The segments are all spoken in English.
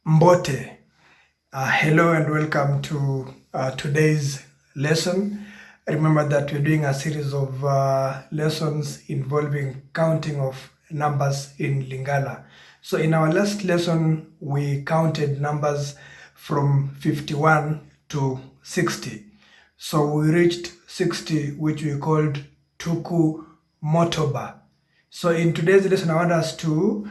Mbote. Hello and welcome to today's lesson. Remember that we're doing a series of lessons involving counting of numbers in Lingala. So in our last lesson, we counted numbers from 51 to 60. So we reached 60, which we called Ntuku motoba. So in today's lesson, I want us to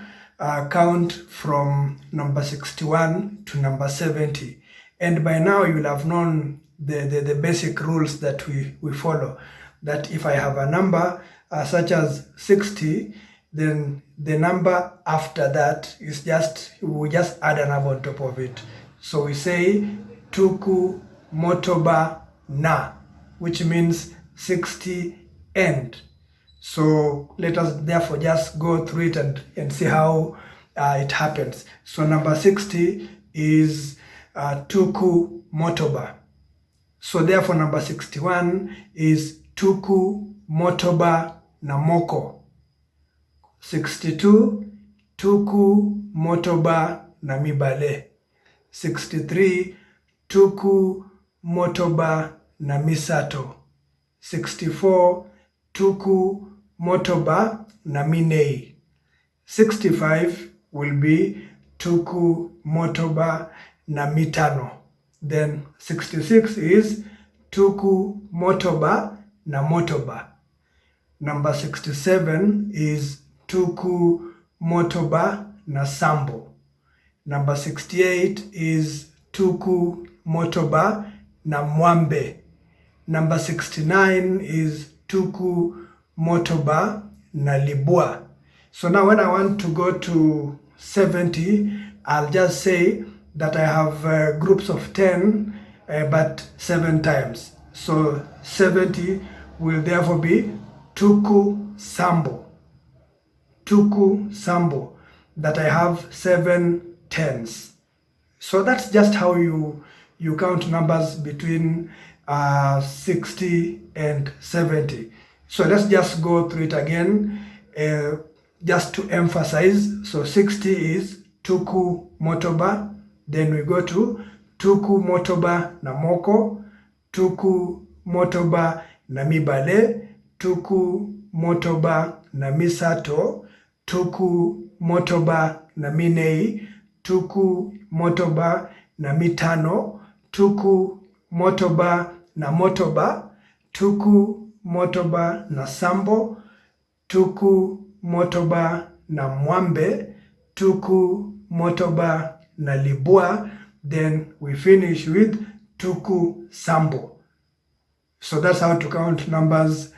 count from number 61 to number 70. And by now you will have known the basic rules that we follow. That if I have a number such as 60, then the number after that is we just add a number on top of it. So we say Ntuku motoba na, which means 60 and. So let us therefore just go through it and see how it happens. So number 60 is Ntuku motoba. So therefore number 61 is Ntuku motoba na moko. 62 Ntuku motoba na mibale. 63 Ntuku motoba na misato. 64 Ntuku motoba na minei. 65 will be Ntuku motoba na mitano. Then 66 is Ntuku motoba na motoba. Number 67 is Ntuku motoba na sambo. Number 68 is Ntuku motoba na mwambe. Number 69 is Ntuku motoba na libua. So now when I want to go to 70, I'll just say that I have groups of 10, but 7 times. So 70 will therefore be Ntuku sambo. Ntuku sambo, that I have 7 tens. So that's just how you count numbers between 60 and 70. So let's just go through it again, just to emphasize. So 60 is Ntuku motoba, then we go to Ntuku motoba na moko, Ntuku motoba na mibale, Ntuku motoba na misato, Ntuku motoba na minei, Ntuku motoba na mitano, Ntuku motoba na motoba, Ntuku motoba na sambo, Ntuku motoba na mwambe, Ntuku motoba na libua, then we finish with Ntuku sambo. So that's how to count numbers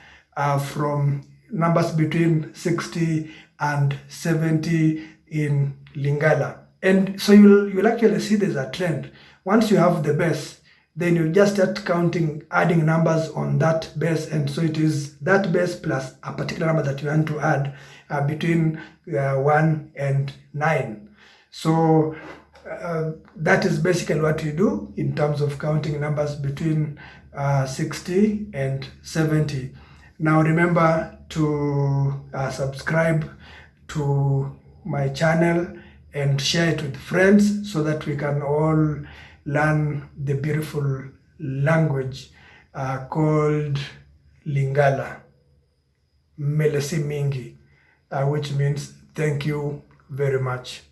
from numbers between 60 and 70 in Lingala. And so you'll actually see there's a trend. Once you have the base, then you just start counting, adding numbers on that base, and so it is that base plus a particular number that you want to add between 1 and 9. So that is basically what you do in terms of counting numbers between 60 and 70. Now remember to subscribe to my channel and share it with friends so that we can all learn the beautiful language called Lingala, melesi mingi, which means thank you very much.